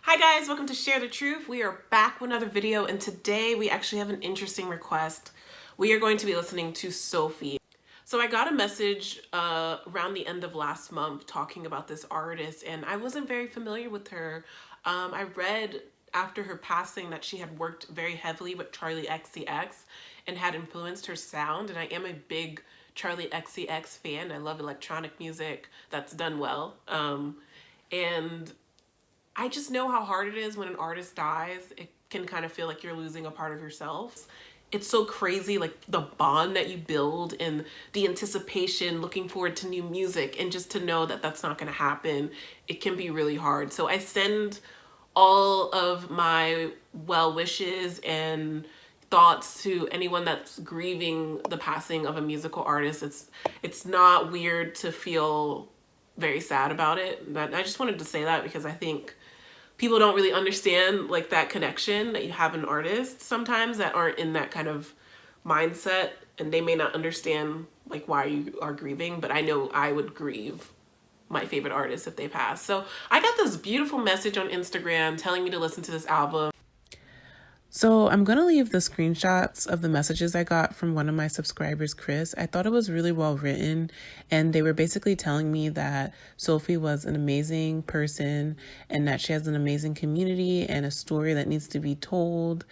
Hi guys, welcome to Share the Truth. We are back with another video, and today we actually have an interesting request. We are going to be listening to Sophie. So I got a message around the end of last month talking about this artist, and I wasn't very familiar with her. I read after her passing that she had worked very heavily with Charlie XCX and had influenced her sound, and I am a big Charlie XCX fan. I love electronic music that's done well. And I just know how hard it is when an artist dies. It can kind of feel like you're losing a part of yourself. It's so crazy, like the bond that you build and the anticipation, looking forward to new music, and just to know that that's not going to happen, it can be really hard. So I send all of my well wishes and thoughts to anyone that's grieving the passing of a musical artist. It's not weird to feel very sad about it. But I just wanted to say that because I think people don't really understand like that connection that you have an artist sometimes that aren't in that kind of mindset, and they may not understand like why you are grieving, but I know I would grieve my favorite artist if they pass. So I got this beautiful message on Instagram telling me to listen to this album. So I'm going to leave the screenshots of the messages I got from one of my subscribers, Chris. I thought it was really well written, and they were basically telling me that Sophie was an amazing person and that she has an amazing community and a story that needs to be told.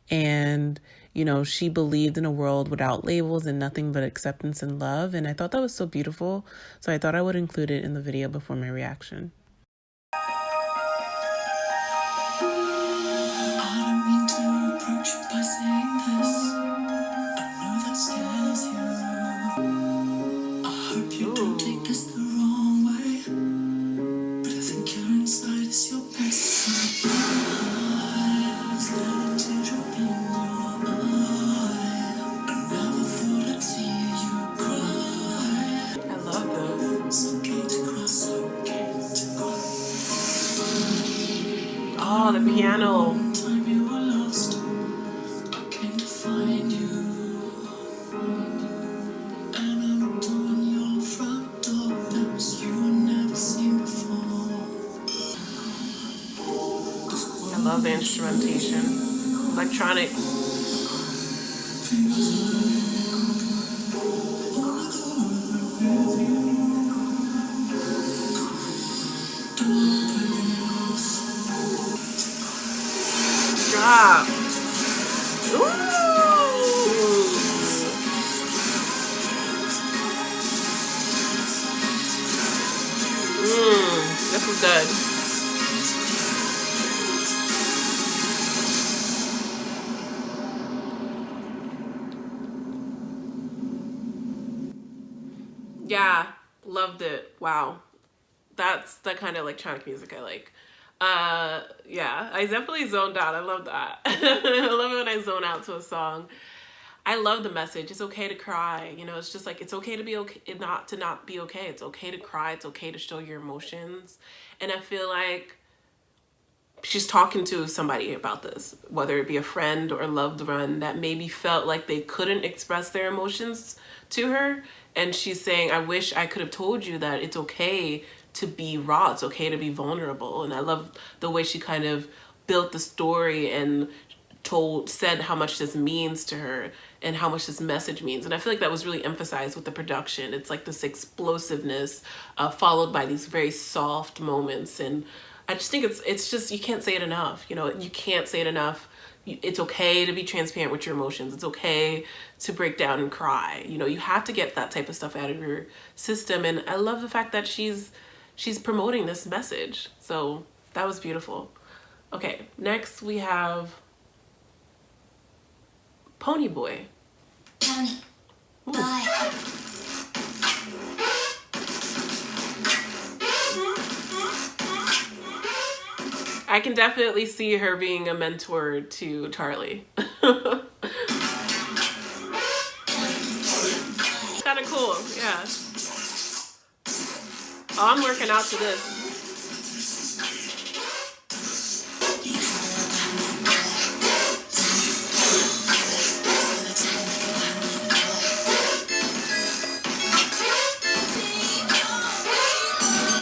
And, you know, she believed in a world without labels and nothing but acceptance and love. And I thought that was so beautiful. So I thought I would include it in the video before my reaction. Oh, the piano. I love the instrumentation. Electronics. Drop. Ooh. This was good. Yeah, loved it. Wow. That's the kind of electronic music I like. Yeah, I definitely zoned out. I love that. I love it when I zone out to a song. I love the message. It's okay to cry. You know, it's just like, it's okay to be okay, not to not be okay. It's okay to cry. It's okay to show your emotions. And I feel like she's talking to somebody about this, whether it be a friend or a loved one that maybe felt like they couldn't express their emotions to her. And she's saying, I wish I could have told you that it's okay to be raw. It's okay to be vulnerable. And I love the way she kind of built the story and said how much this means to her and how much this message means. And I feel like that was really emphasized with the production. It's like this explosiveness followed by these very soft moments. And I just think it's just, you can't say it enough. You know, you can't say it enough. It's okay to be transparent with your emotions. It's okay to break down and cry. You know, you have to get that type of stuff out of your system. And I love the fact that she's promoting this message. So that was beautiful. Okay, next we have Ponyboy. Ponyboy. I can definitely see her being a mentor to Charlie. Kind of cool, yeah. Oh, I'm working out to this.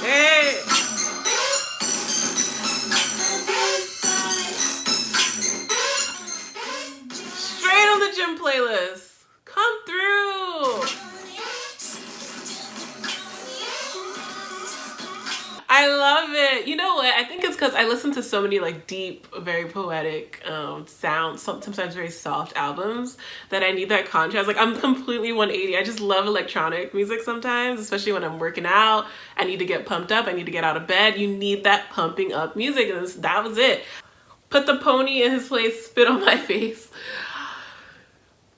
Hey! playlist. Come through. I love it. You know what? I think it's because I listen to so many like deep, very poetic sounds, sometimes very soft albums, that I need that contrast. Like I'm completely 180. I just love electronic music sometimes, especially when I'm working out. I need to get pumped up. I need to get out of bed. You need that pumping up music. And that was it. Put the pony in his place, spit on my face.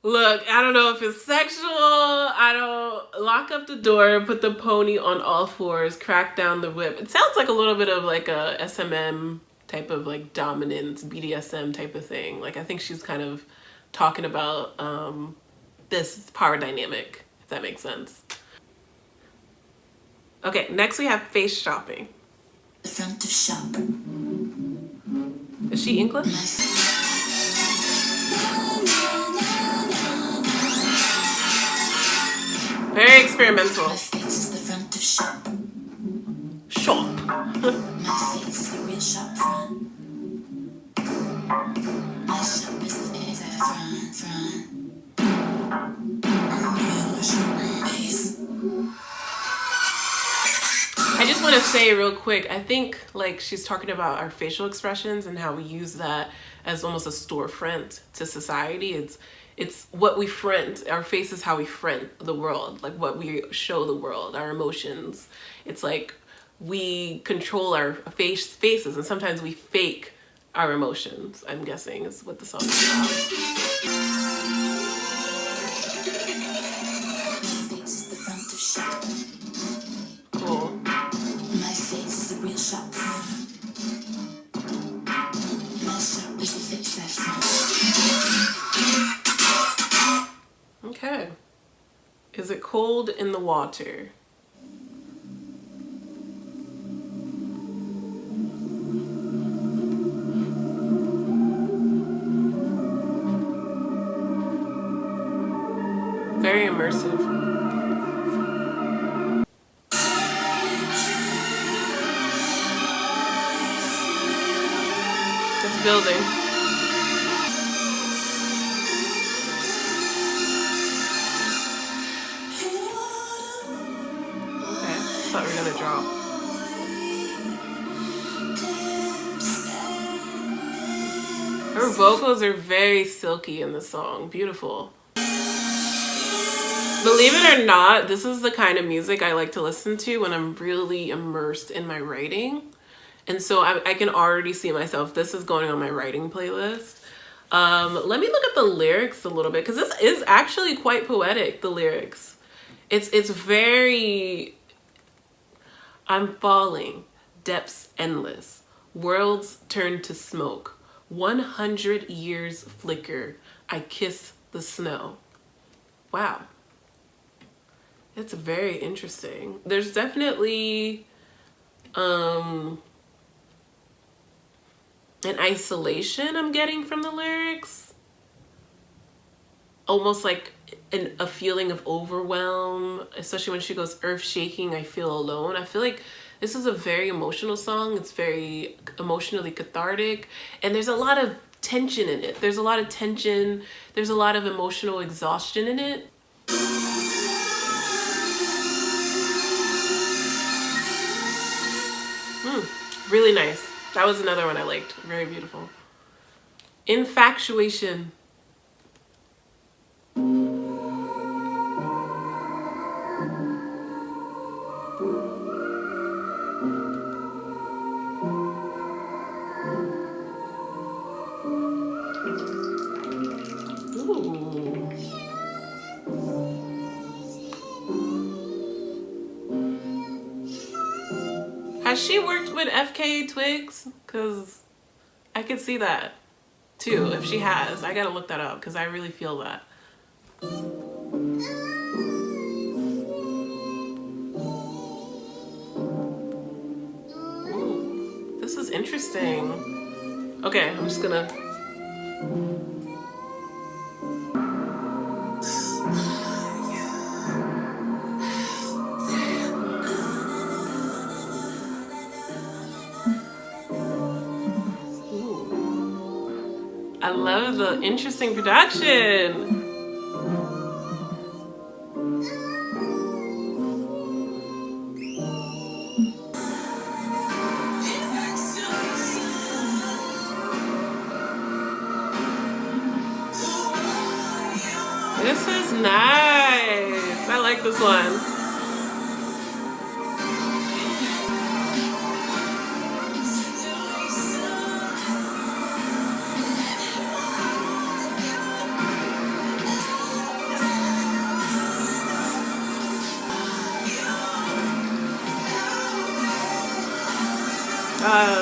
Look, I don't know if it's sexual. I don't lock up the door, put the pony on all fours, crack down the whip. It sounds like a little bit of like a SMM type of like dominance, BDSM type of thing. Like I think she's kind of talking about this power dynamic, if that makes sense. Okay, next we have face shopping. The front of shop. Is she English? Very experimental. My face is the front of shop. Shop. My face is the real shop front. My shop is the front. I just want to say real quick, I think like she's talking about our facial expressions and how we use that as almost a storefront to society. It's what we front. Our face is how we front the world, like what we show the world, our emotions. It's like we control our faces, and sometimes we fake our emotions, I'm guessing is what the song is about. Cool. My face is the real shop front. My shop is the face that's front. Okay. Is it cold in the water? Very immersive. It's building. Thought we were gonna drop. Her vocals are very silky in the song. Beautiful. Believe it or not, this is the kind of music I like to listen to when I'm really immersed in my writing. And so I can already see myself. This is going on my writing playlist. Let me look at the lyrics a little bit, because this is actually quite poetic, the lyrics. It's very... I'm falling, depths endless, worlds turn to smoke, 100 years flicker, I kiss the snow. Wow. It's very interesting. There's definitely an isolation I'm getting from the lyrics. Almost like a feeling of overwhelm, especially when she goes earth shaking, I feel alone. I feel like this is a very emotional song. It's very emotionally cathartic, and there's a lot of tension in it. There's a lot of tension. There's a lot of emotional exhaustion in it. Really nice. That was another one I liked. Very beautiful. Infactuation. Has she worked with FKA Twigs? Because I could see that too. If she has, I gotta look that up because I really feel that. Ooh, this is interesting. Okay, I'm just gonna... I love the interesting production. This is nice. I like this one.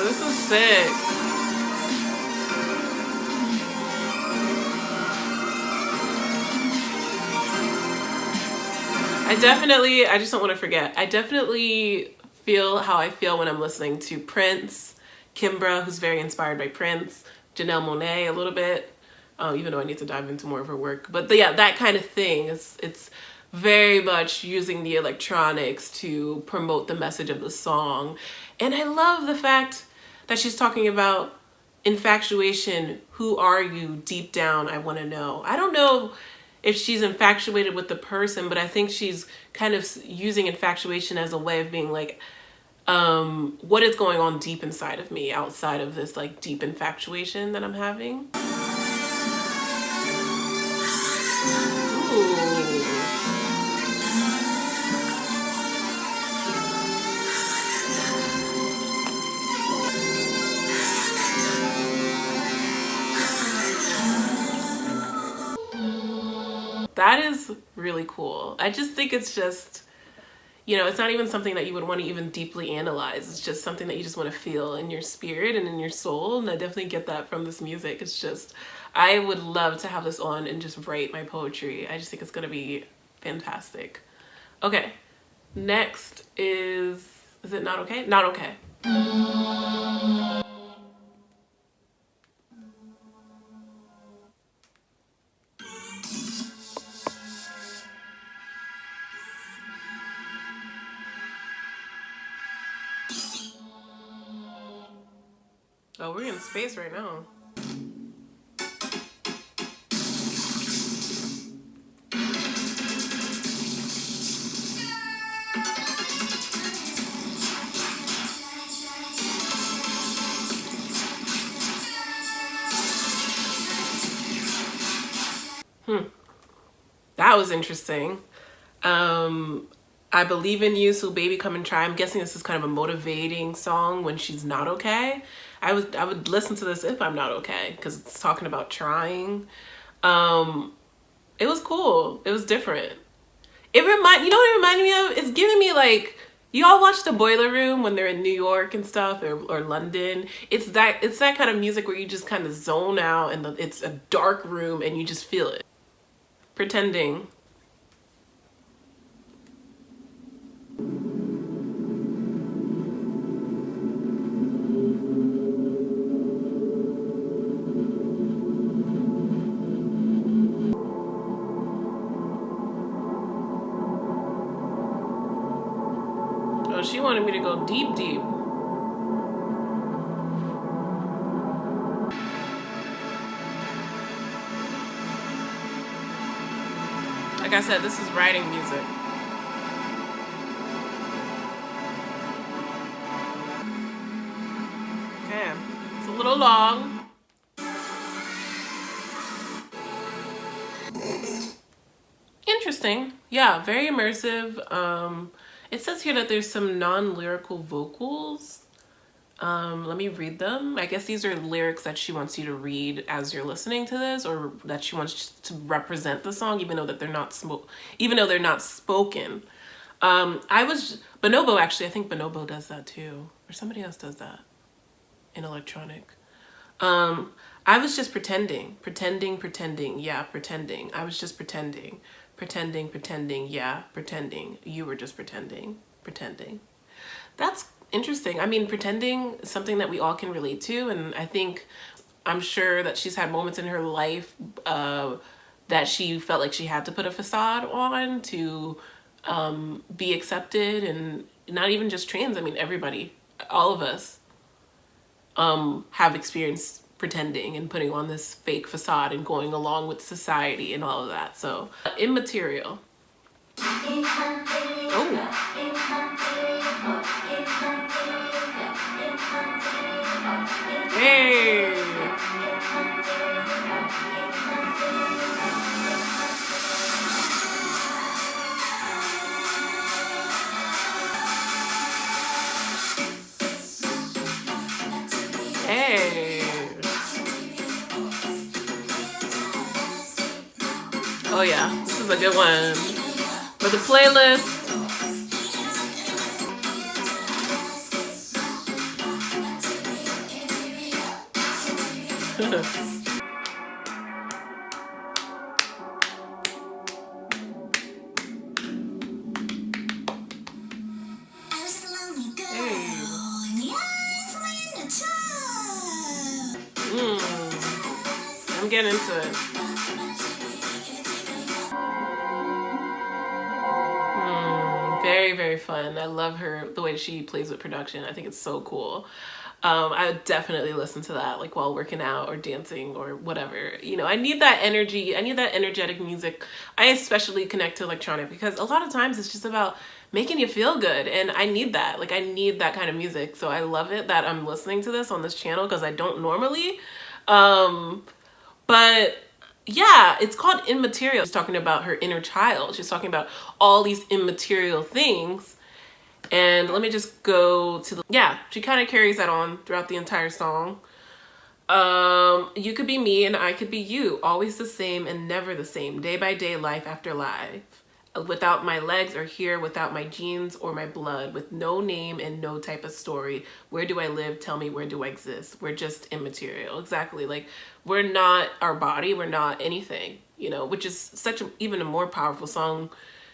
This is sick. I just don't want to forget. I definitely feel how I feel when I'm listening to Prince, Kimbra, who's very inspired by Prince, Janelle Monáe a little bit, even though I need to dive into more of her work. But yeah, that kind of thing. It's very much using the electronics to promote the message of the song. And I love the fact that she's talking about infatuation. Who are you? Deep down, I want to know. I don't know if she's infatuated with the person, but I think she's kind of using infatuation as a way of being like, what is going on deep inside of me outside of this like deep infatuation that I'm having. Ooh. That is really cool. I just think it's just, you know, it's not even something that you would want to even deeply analyze. It's just something that you just want to feel in your spirit and in your soul. And I definitely get that from this music. It's just, I would love to have this on and just write my poetry. I just think it's going to be fantastic. Okay. Next is it Not Okay? Not Okay. Oh, we're in space right now. That was interesting. I Believe in You, so baby come and try. I'm guessing this is kind of a motivating song when she's not okay. I would listen to this if I'm not okay because it's talking about trying. It was cool. It was different. You know what it reminded me of? It's giving me like, you all watch The Boiler Room when they're in New York and stuff, or London. It's that kind of music where you just kind of zone out and it's a dark room and you just feel it. Pretending. Oh, she wanted me to go deep, deep. Like I said, this is writing music. Okay, it's a little long. Interesting. Yeah, very immersive. It says here that there's some non-lyrical vocals. Let me read them. I guess these are lyrics that she wants you to read as you're listening to this, or that she wants to represent the song, even though they're not spoken. Bonobo, actually, I think Bonobo does that too, or somebody else does that in electronic. I was just pretending, yeah, pretending. I was just pretending, yeah, pretending. You were just pretending. That's interesting. I mean, pretending is something that we all can relate to, and I'm sure that she's had moments in her life that she felt like she had to put a facade on to be accepted, and not even just trans. I mean, everybody, all of us have experienced pretending and putting on this fake facade and going along with society and all of that. So, Immaterial. Oh. Hey. Hey. Oh yeah, this is a good one for the playlist. I'm getting into it. Very, very fun. I love her, the way she plays with production. I think it's so cool. I would definitely listen to that like while working out or dancing or whatever. You know, I need that energy. I need that energetic music. I especially connect to electronic because a lot of times it's just about making you feel good, and I need that. Like I need that kind of music. So I love it that I'm listening to this on this channel because I don't normally. But yeah, it's called Immaterial. She's talking about her inner child. She's talking about all these immaterial things. And let me just go to the, yeah, she kind of carries that on throughout the entire song. You could be me and I could be you, always the same and never the same, day by day, life after life. Without my legs or here, without my genes or my blood, with no name and no type of story. Where do I live? Tell me, where do I exist? We're just immaterial. Exactly. Like we're not our body. We're not anything, you know, which is such a, even a more powerful song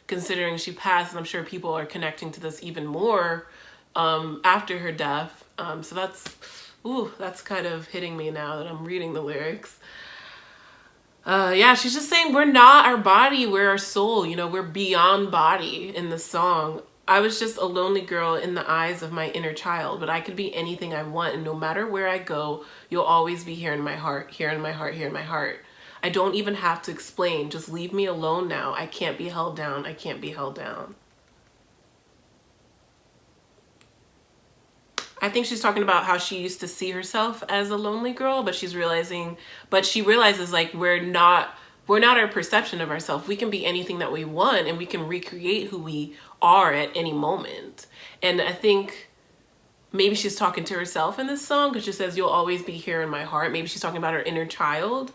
considering she passed. And I'm sure people are connecting to this even more after her death. So that's kind of hitting me now that I'm reading the lyrics. Yeah, she's just saying we're not our body, we're our soul, you know, we're beyond body in the song. I was just a lonely girl in the eyes of my inner child, but I could be anything I want, and no matter where I go, you'll always be here in my heart, here in my heart, here in my heart. I don't even have to explain, just leave me alone now. I can't be held down, I can't be held down. I think she's talking about how she used to see herself as a lonely girl, but she realizes like we're not our perception of ourselves. We can be anything that we want, and we can recreate who we are at any moment. And I think maybe she's talking to herself in this song because she says, you'll always be here in my heart. Maybe she's talking about her inner child,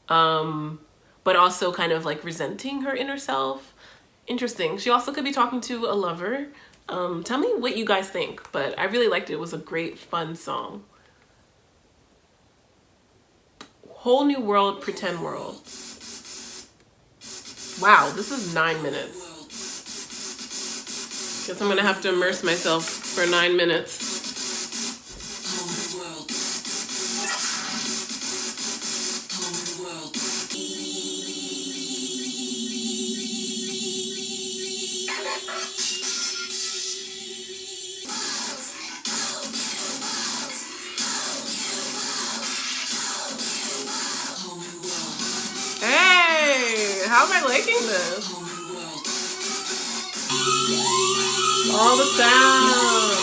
but also kind of like resenting her inner self. Interesting. She also could be talking to a lover. Tell me what you guys think, but I really liked it. It was a great, fun song. Whole New World, Pretend World. Wow, this is 9 minutes. Guess I'm gonna have to immerse myself for 9 minutes. How am I liking this? All the sounds.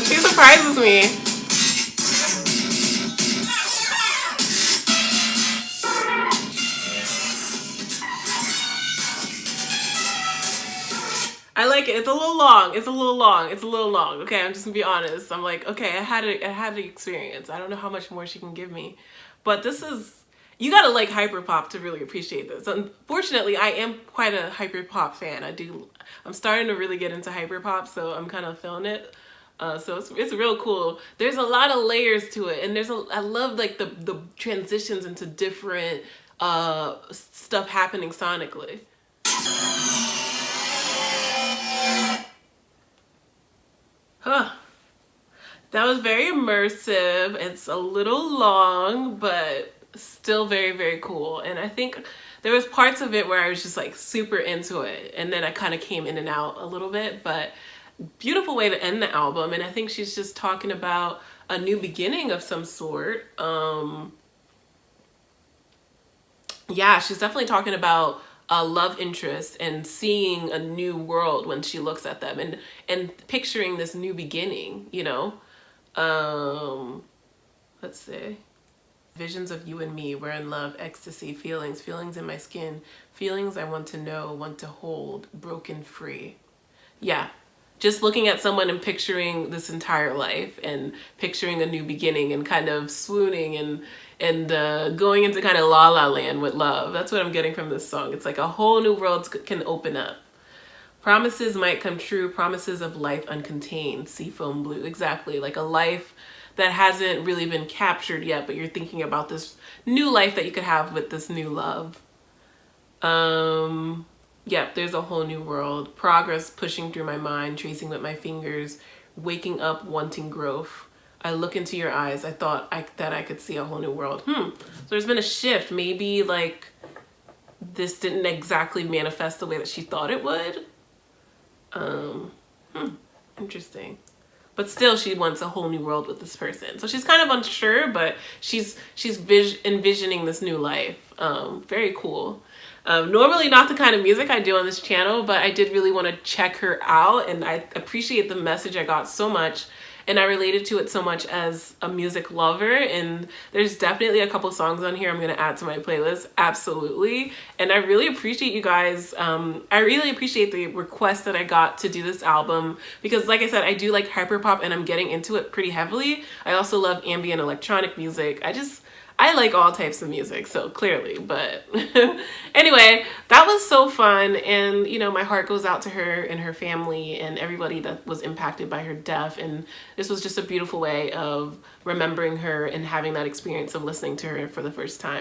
She surprises me. I like it. It's a little long. It's a little long. It's a little long. Okay, I'm just gonna be honest. I'm like, okay, I had the experience. I don't know how much more she can give me, but this is, you gotta like hyperpop to really appreciate this. Unfortunately, I am quite a hyperpop fan. I'm starting to really get into hyperpop, so I'm kind of feeling it. So it's real cool. There's a lot of layers to it, and I love like the transitions into different stuff happening sonically. Huh. That was very immersive. It's a little long, but still very, very cool. And I think there was parts of it where I was just like super into it, and then I kind of came in and out a little bit, but beautiful way to end the album. And I think she's just talking about a new beginning of some sort. Yeah, she's definitely talking about a love interest and seeing a new world when she looks at them, and picturing this new beginning, you know. Let's see. Visions of you and me, we're in love, ecstasy, feelings, feelings in my skin, feelings I want to know, want to hold, broken free. Yeah, just looking at someone and picturing this entire life and picturing a new beginning and kind of swooning and going into kind of la la land with love. That's what I'm getting from this song. It's like a whole new world can open up. Promises might come true, promises of life uncontained, seafoam blue. Exactly, like a life that hasn't really been captured yet, but you're thinking about this new life that you could have with this new love. Yeah, there's a whole new world. Progress pushing through my mind, tracing with my fingers, waking up, wanting growth. I look into your eyes. I thought that I could see a whole new world. So there's been a shift. Maybe like this didn't exactly manifest the way that she thought it would. Interesting. But still, she wants a whole new world with this person. So she's kind of unsure, but she's envisioning this new life. Very cool. Normally not the kind of music I do on this channel, but I did really want to check her out, and I appreciate the message I got so much, and I related to it so much as a music lover. And there's definitely a couple songs on here I'm going to add to my playlist, absolutely. And I really appreciate you guys. I really appreciate the request that I got to do this album, because like I said, I do like hyperpop and I'm getting into it pretty heavily. I also love ambient electronic music. I like all types of music, so clearly, but anyway, that was so fun. And you know, my heart goes out to her and her family and everybody that was impacted by her death. And this was just a beautiful way of remembering her and having that experience of listening to her for the first time.